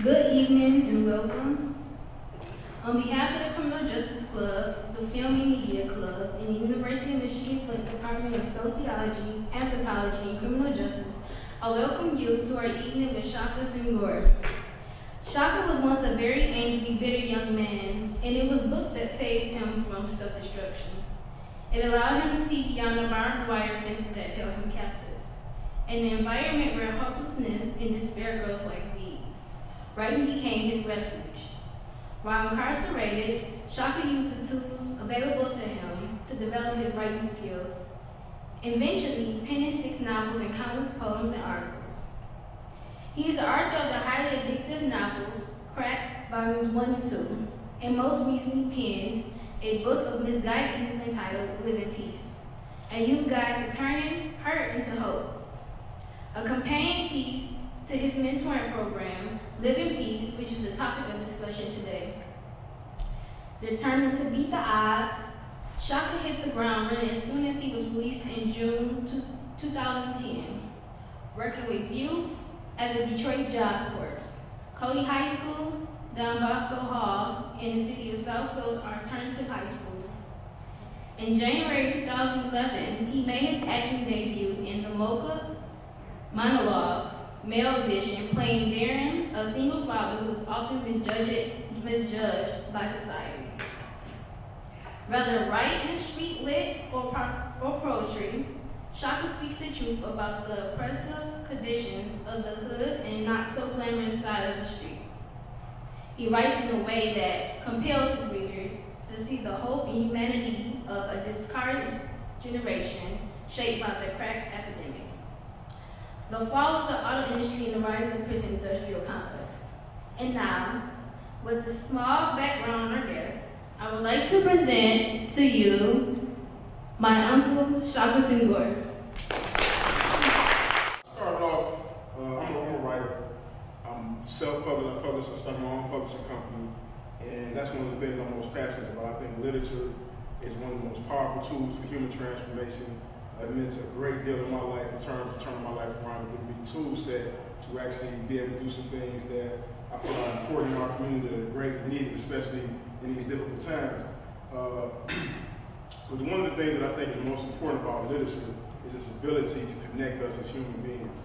Good evening and welcome. On behalf of the Criminal Justice Club, the Film and Media Club, and the University of Michigan Flint Department of Sociology, Anthropology, and Criminal Justice, I welcome you to our evening with Shaka Senghor. Shaka was once a very angry, bitter young man, and it was books that saved him from self-destruction. It allowed him to see beyond the barbed wire fences that held him captive, an environment where hopelessness and despair grows like weeds. Writing became his refuge. While incarcerated, Shaka used the tools available to him to develop his writing skills, eventually penning 6 novels and countless poems and articles. He is the author of the highly addictive novels, Crack, Volumes 1 and 2, and most recently penned a book of misguided youth entitled Live in Peace, a youth guide to turning hurt into hope. A companion piece to his mentoring program, Live in Peace, which is the topic of discussion today. Determined to beat the odds, Shaka hit the ground running as soon as he was released in June 2010, working with youth at the Detroit Job Corps, Cody High School, Don Bosco Hall, and the city of Southfield's Alternative High School. In January 2011, he made his acting debut in the Mocha Monologues, male edition, playing Darren, a single father who is often misjudged by society. Whether right in street lit or poetry, Shaka speaks the truth about the oppressive conditions of the hood and not so glamorous side of the streets. He writes in a way that compels his readers to see the hope and humanity of a discarded generation shaped by the crack epidemic, the fall of the auto industry, and the rise of the prison industrial complex. And now, with a small background on our guest, I would like to present to you my uncle, Shaka Senghor. Started off, I'm a writer. I'm self-published. I started my own publishing company, and that's one of the things I'm most passionate about. I think literature is one of the most powerful tools for human transformation. It meant a great deal in my life in terms of turning my life around and giving me the tool set to actually be able to do some things that I feel are important in our community that are greatly needed, especially in these difficult times. But one of the things that I think is most important about literature is its ability to connect us as human beings.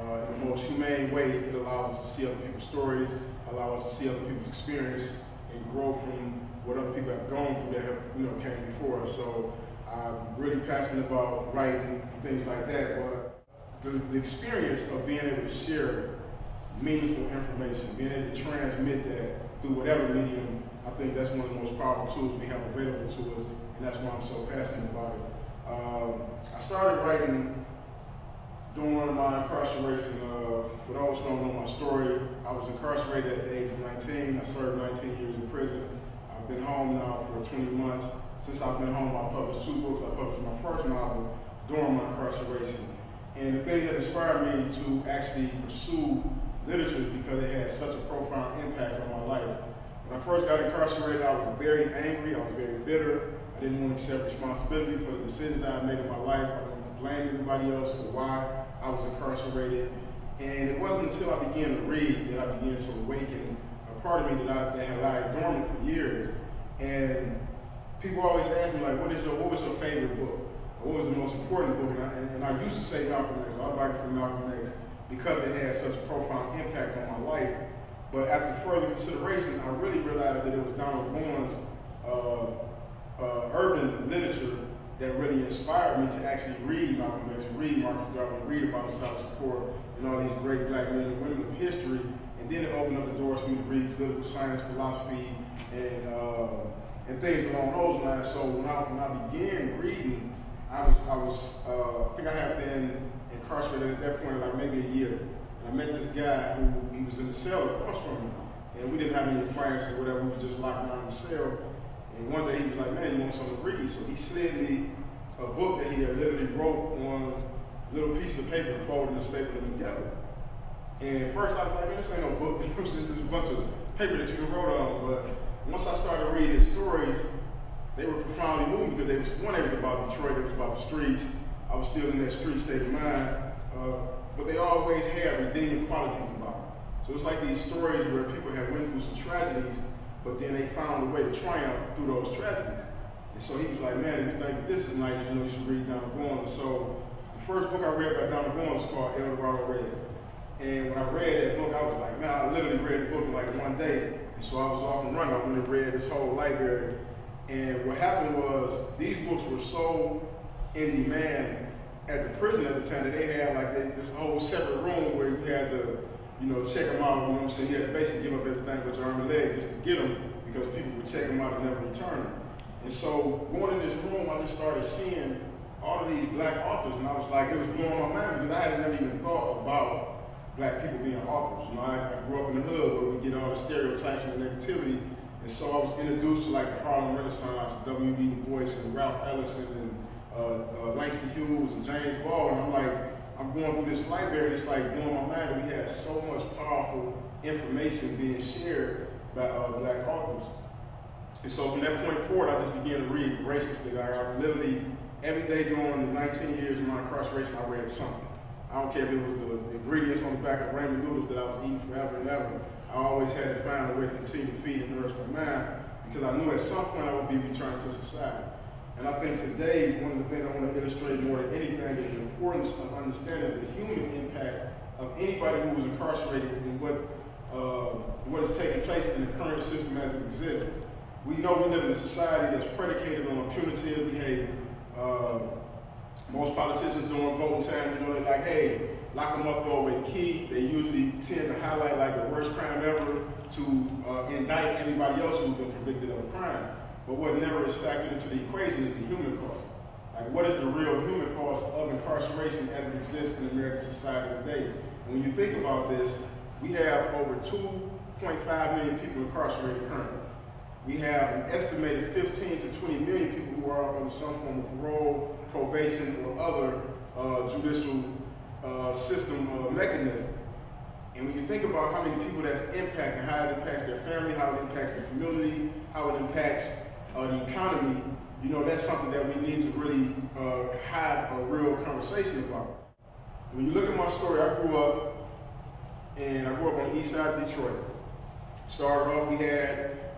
In the most humane way, it allows us to see other people's stories, allows us to see other people's experience, and grow from what other people have gone through that have, came before us. So I'm really passionate about writing and things like that, but the experience of being able to share meaningful information, being able to transmit that through whatever medium, I think that's one of the most powerful tools we have available to us, and that's why I'm so passionate about it. I started writing during my incarceration. For those who don't know my story, I was incarcerated at the age of 19. I served 19 years in prison. I've been home now for 20 months. Since I've been home, I published 2 books. I published my first novel during my incarceration. And the thing that inspired me to actually pursue literature is because it had such a profound impact on my life. When I first got incarcerated, I was very angry, I was very bitter. I didn't want to accept responsibility for the decisions I had made in my life. I didn't want to blame anybody else for why I was incarcerated. And it wasn't until I began to read that I began to awaken a part of me that had lied dormant for years. And people always ask me, like, what was your favorite book? Or what was the most important book? And I used to say Malcolm X, autobiography of Malcolm X, because it had such a profound impact on my life. But after further consideration, I really realized that it was Donald Bowen's urban literature that really inspired me to actually read Malcolm X, read Marcus Garvey, read about the South Support and all these great black men and women of history. And then it opened up the doors for me to read political science, philosophy, and things along those lines. So when I began reading, I think I had been incarcerated at that point like maybe a year. And I met this guy who he was in the cell across from me, and we didn't have any plans or whatever. We were just locked down in the cell. And one day he was like, "Man, you want something to read?" So he slid me a book that he had literally wrote on little pieces of paper, folded and stapled them together. And at first I was like, "Man, this ain't no book. This is just a bunch of paper that you can wrote on." But once I started reading his stories, they were profoundly moving because it was about Detroit, it was about the streets. I was still in that street state of mind, but they always had redeeming qualities about them. So it's like these stories where people have went through some tragedies, but then they found a way to triumph through those tragedies. And so he was like, man, if you think that this is nice, you know, you should read Donald Goins. And so the first book I read by Donald Goins was called El Dorado Red. And when I read that book, I was like, man, I literally read the book in like one day. And so I was off and running. I went and read this whole library. And what happened was, these books were so in demand at the prison at the time that they had like this whole separate room where you had to, you know, check them out. You know what I'm saying? You had to basically give up everything but your arm and leg just to get them, because people would check them out and never return them. And so going in this room, I just started seeing all of these black authors, and I was like, it was blowing my mind, because I had never even thought about black people being authors. You know, I grew up in the hood where we get all the stereotypes and the negativity, and so I was introduced to like the Harlem Renaissance, W.B. Du Bois and Ralph Ellison and Langston Hughes and James Baldwin. I'm like, I'm going through this library, and it's like blowing my mind that we had so much powerful information being shared by black authors. And so from that point forward, I just began to read voraciously. Like, I literally, every day during the 19 years of my incarceration, I read something. I don't care if it was the ingredients on the back of ramen noodles that I was eating forever and ever. I always had to find a way to continue to feed and nourish my mind, because I knew at some point I would be returning to society. And I think today, one of the things I want to illustrate more than anything is the importance of understanding the human impact of anybody who was incarcerated and what is taking place in the current system as it exists. We know we live in a society that's predicated on punitive behavior. Most politicians during voting time, you know, they're like, hey, lock them up, throw away the key. They usually tend to highlight like the worst crime ever to indict everybody else who's been convicted of a crime. But what never is factored into the equation is the human cost. Like, what is the real human cost of incarceration as it exists in American society today? And when you think about this, we have over 2.5 million people incarcerated currently. We have an estimated 15 to 20 million people who are under some form of parole, probation, or other judicial system mechanism. And when you think about how many people that's impacting, how it impacts their family, how it impacts the community, how it impacts the economy, you know, that's something that we need to really have a real conversation about. When you look at my story, I grew up on the east side of Detroit. Started off,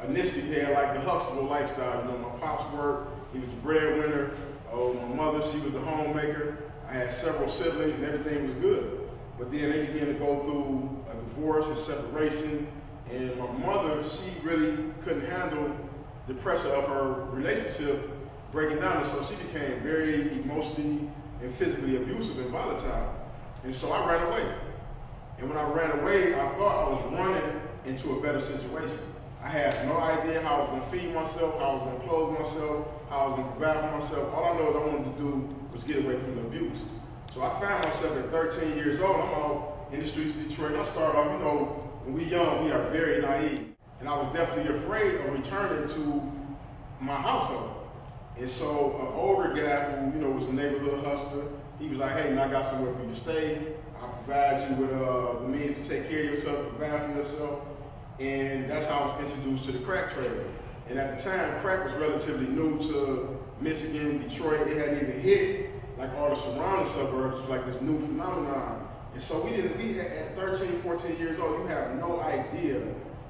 initially we had like the Huxtable lifestyle. You know, my pops worked, he was the breadwinner. My mother, she was the homemaker. I had several siblings and everything was good. But then they began to go through a divorce and separation. And my mother, she really couldn't handle the pressure of her relationship breaking down. And so she became very emotionally and physically abusive and volatile. And so I ran away. And when I ran away, I thought I was running into a better situation. I had no idea how I was going to feed myself, how I was going to clothe myself, how I was going to provide for myself. All I know is I wanted to do was get away from the abuse. So I found myself at 13 years old. I'm out in the streets of Detroit. And I started off, you know, when we're young, we are very naive. And I was definitely afraid of returning to my household. And so an older guy who, you know, was a neighborhood hustler, he was like, hey, man, I got somewhere for you to stay. I'll provide you with the means to take care of yourself, provide for yourself. And that's how I was introduced to the crack trade. And at the time, crack was relatively new to Michigan, Detroit. It hadn't even hit like all the surrounding suburbs. It was like this new phenomenon. And so we at 13, 14 years old, you have no idea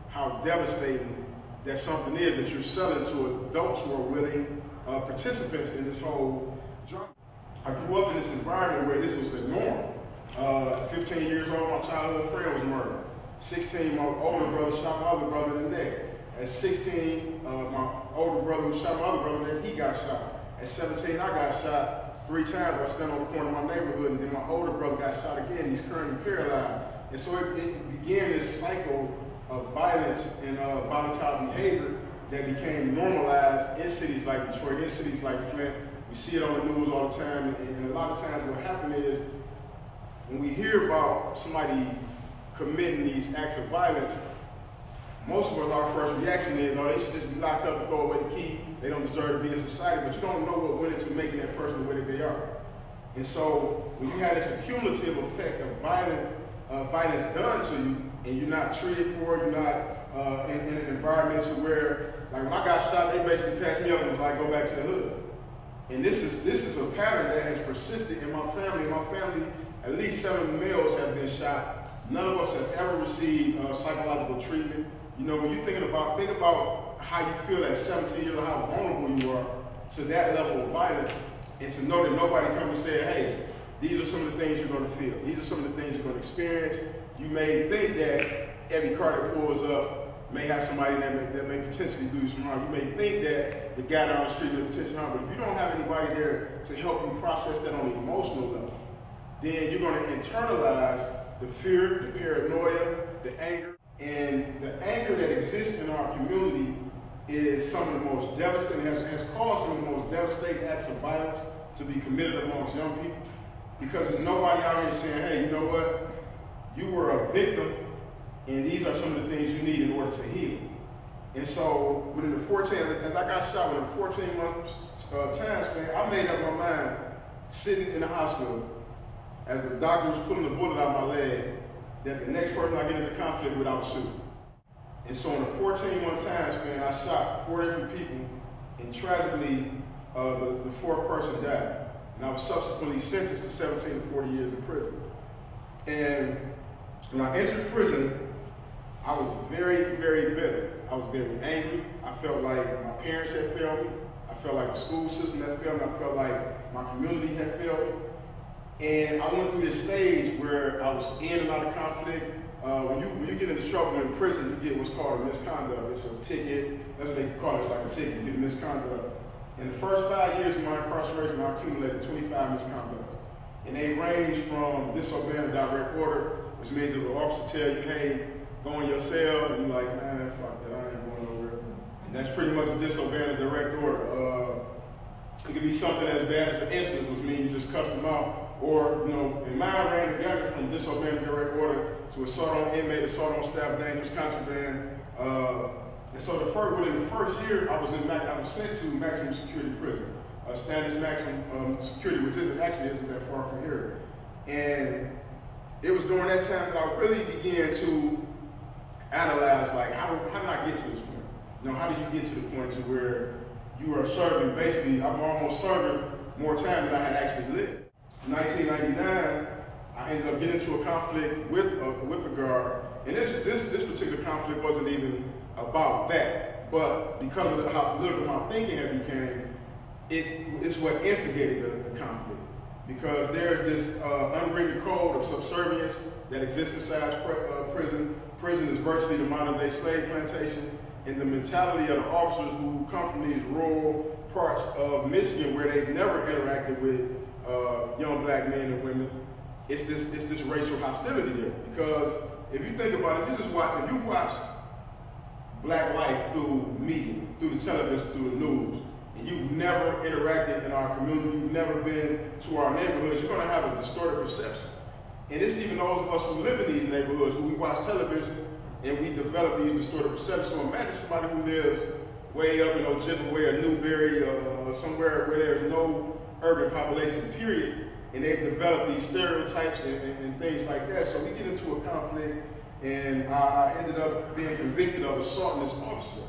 how devastating that something is that you're selling to adults who are willing participants in this whole drama. I grew up in this environment where this was the norm. At 15 years old, my childhood friend was murdered. 16, my older brother shot my other brother in the neck. At 16, my older brother who shot my other brother in the neck, he got shot. At 17, I got shot 3 times. I stand on the corner of my neighborhood, and then my older brother got shot again. He's currently paralyzed. And so it began this cycle of violence and volatile behavior that became normalized in cities like Detroit, in cities like Flint. We see it on the news all the time, and a lot of times what happens is when we hear about somebody committing these acts of violence, most of us, our first reaction is, oh, they should just be locked up and throw away the key. They don't deserve to be in society, but you don't know what went into making that person the way that they are. And so when you have this accumulative effect of violence done to you, and you're not treated for it, you're not in an environment to where, like when I got shot, they basically passed me up and was like, go back to the hood. And this is a pattern that has persisted in my family. In my family, at least 7 males have been shot None of us have ever received psychological treatment. You know, when you think about how you feel at 17 years old, how vulnerable you are to that level of violence, and to know that nobody comes and say, hey, these are some of the things you're going to feel. These are some of the things you're going to experience. You may think that every car that pulls up may have somebody that may potentially do you some harm. You may think that the guy down the street may potentially harm, but if you don't have anybody there to help you process that on the emotional level, then you're going to internalize the fear, the paranoia, the anger. And the anger that exists in our community is some of the most devastating, has caused some of the most devastating acts of violence to be committed amongst young people. Because there's nobody out here saying, hey, you know what? You were a victim, and these are some of the things you need in order to heal. And so, within the 14, as I got shot, within the 14 months time span, I made up my mind, sitting in the hospital, as the doctor was pulling the bullet out of my leg, that the next person I get into conflict with, I would shoot. And so in a 14-month time span, I shot 4 different people, and tragically, the 4th person died. And I was subsequently sentenced to 17 to 40 years in prison. And when I entered prison, I was very, very bitter. I was very angry. I felt like my parents had failed me. I felt like the school system had failed me. I felt like my community had failed me. And I went through this stage where I was in and out of conflict. When you get into trouble in prison, you get what's called a misconduct. It's a ticket. That's what they call it. It's like a ticket. You get a misconduct. In the first 5 years of my incarceration, I accumulated 25 misconducts. And they range from disobeying a direct order, which means that the officer tell you, hey, go in your cell, and you're like, man, fuck that, I ain't going over there. And that's pretty much disobeying a direct order. It could be something as bad as an incident, which means you just cuss them out. Or, you know, and mine ran together from disobeying a direct order to assault on inmate, assault on staff, dangerous contraband. And so within the first year, I was sent to maximum security prison. Standards maximum security, which isn't that far from here. And it was during that time that I really began to analyze, like, how did I get to this point? You know, how do you get to the point to where you are serving, basically, I'm almost serving more time than I had actually lived. In 1999, I ended up getting into a conflict with the guard, and this particular conflict wasn't even about that, but because of how political my thinking had became, it's what instigated the conflict. Because there's this unwritten code of subservience that exists inside prison. Prison is virtually the modern-day slave plantation, and the mentality of the officers who come from these rural parts of Michigan where they've never interacted with young black men and women, it's this racial hostility there. Because if you think about it, if you watched black life through media, through the television, through the news, and you've never interacted in our community, you've never been to our neighborhoods, you're going to have a distorted perception. And it's even those of us who live in these neighborhoods, who we watch television, and we develop these distorted perceptions. So imagine somebody who lives way up in Ojibwe or Newberry, somewhere where there's no urban population, period, and they've developed these stereotypes and things like that. So we get into a conflict, and I ended up being convicted of assaulting this officer.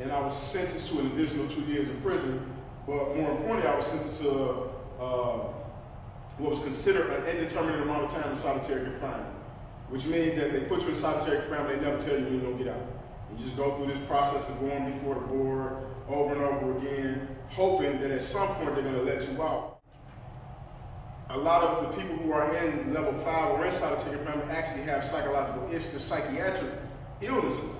And I was sentenced to an additional 2 years in prison, but more importantly, I was sentenced to what was considered an indeterminate amount of time in solitary confinement, which means that they put you in solitary confinement, they never tell you when you're going to get out. You just go through this process of going before the board over and over again, hoping that at some point they're going to let you out. A lot of the people who are in level 5 or in solitary confinement actually have psychological issues, psychiatric illnesses,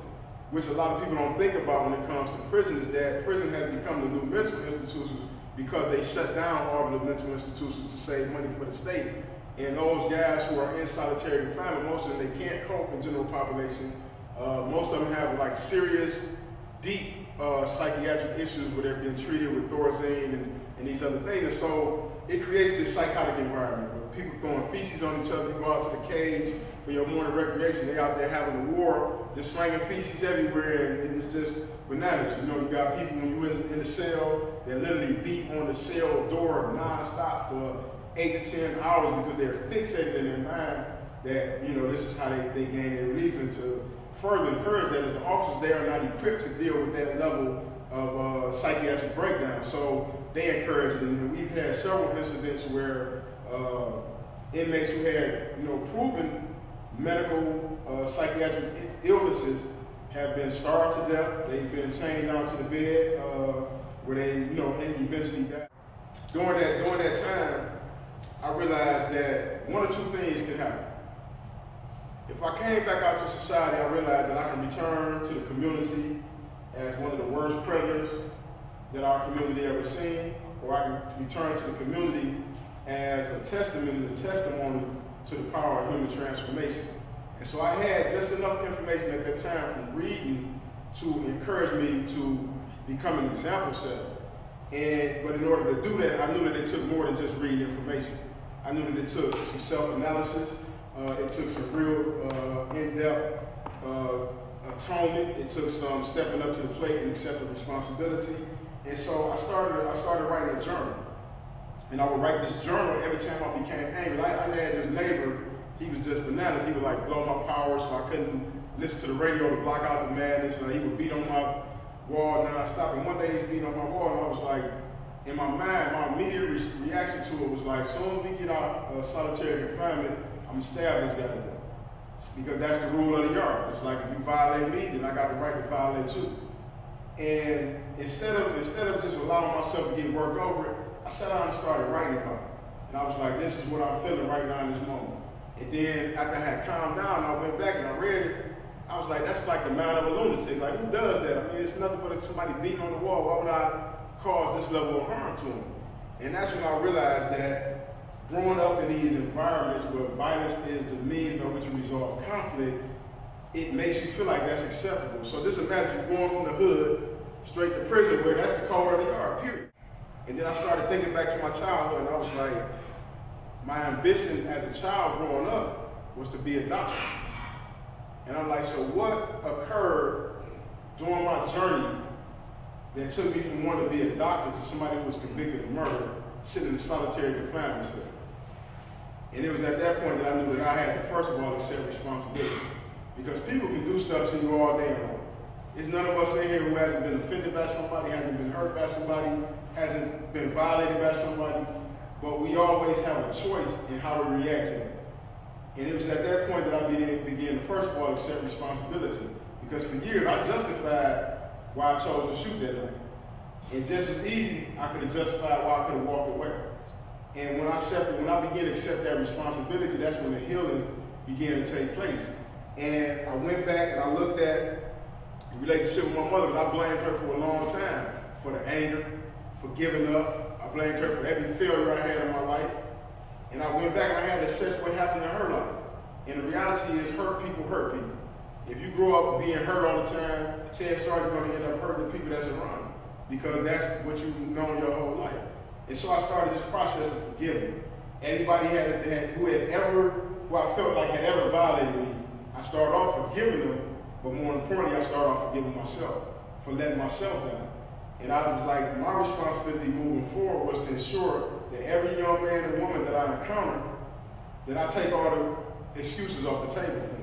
which a lot of people don't think about when it comes to prison, is that prison has become the new mental institutions because they shut down all of the mental institutions to save money for the state. And those guys who are in solitary confinement, most of them, they can't cope in general population. Most of them have like serious, deep psychiatric issues where they're being treated with Thorazine and these other things. And so it creates this psychotic environment where people throwing feces on each other. You go out to the cage for your morning recreation, they out there having a war, just slanging feces everywhere, and it's just bananas. You know, you got people when you in the cell that literally beat on the cell door nonstop for 8 to 10 hours because they're fixated in their mind that, you know, this is how they gain their relief. And to further encourage that, is the officers there are not equipped to deal with that level of psychiatric breakdown. So they encourage it, and we've had several incidents where inmates who had, you know, proven medical, psychiatric illnesses have been starved to death. They've been chained down to the bed where they, eventually die. During that time, I realized that one or two things could happen. If I came back out to society, I realized that I can return to the community as one of the worst predators that our community ever seen, or I can return to the community as a testament and a testimony to the power of human transformation. And so I had just enough information at that time from reading to encourage me to become an example setter. But in order to do that, I knew that it took more than just reading information. I knew that it took some self-analysis. It took some real in-depth atonement. It took some stepping up to the plate and accepting responsibility. And so I started writing a journal. And I would write this journal every time I became angry. I had this neighbor, he was just bananas. He would like blow my power so I couldn't listen to the radio to block out the madness. He would beat on my wall nonstop. And one day he was beating on my wall and I was like, in my mind, my immediate reaction to it was like, as soon as we get out of solitary confinement, I'm gonna stab this guy to death. Because that's the rule of the yard. It's like if you violate me, then I got the right to violate you. And instead of just allowing myself to get worked over it, I sat down and started writing about it. And I was like, this is what I'm feeling right now in this moment. And then after I had calmed down, I went back and I read it. I was like, that's like the mind of a lunatic. Like, who does that? I mean, it's nothing but somebody beating on the wall. Why would I cause this level of harm to them? And that's when I realized that growing up in these environments where violence is the means by which you resolve conflict, it makes you feel like that's acceptable. So just imagine going from the hood straight to prison where that's the code of the yard, period. And then I started thinking back to my childhood and I was like, my ambition as a child growing up was to be a doctor. And I'm like, so what occurred during my journey that took me from wanting to be a doctor to somebody who was convicted of murder, sitting in a solitary confinement cell? And it was at that point that I knew that I had to, first of all, accept responsibility. Because people can do stuff to you all day long. There's none of us in here who hasn't been offended by somebody, hasn't been hurt by somebody, hasn't been violated by somebody, but we always have a choice in how to react to that. And it was at that point that I began to, first of all, accept responsibility. Because for years, I justified why I chose to shoot that night. And just as easy, I could have justified why I could have walked away. And when I began to accept that responsibility, that's when the healing began to take place. And I went back and I looked at the relationship with my mother, because I blamed her for a long time for the anger, for giving up. I blamed her for every failure I had in my life. And I went back and I had to assess what happened in her life. And the reality is, hurt people hurt people. If you grow up being hurt all the time, chances are you're going to end up hurting the people that's around you, because that's what you've known your whole life. And so I started this process of forgiving. Anybody who I felt like had ever violated me, I started off forgiving them, but more importantly, I started off forgiving myself for letting myself down. And I was like, my responsibility moving forward was to ensure that every young man and woman that I encountered, that I take all the excuses off the table for them.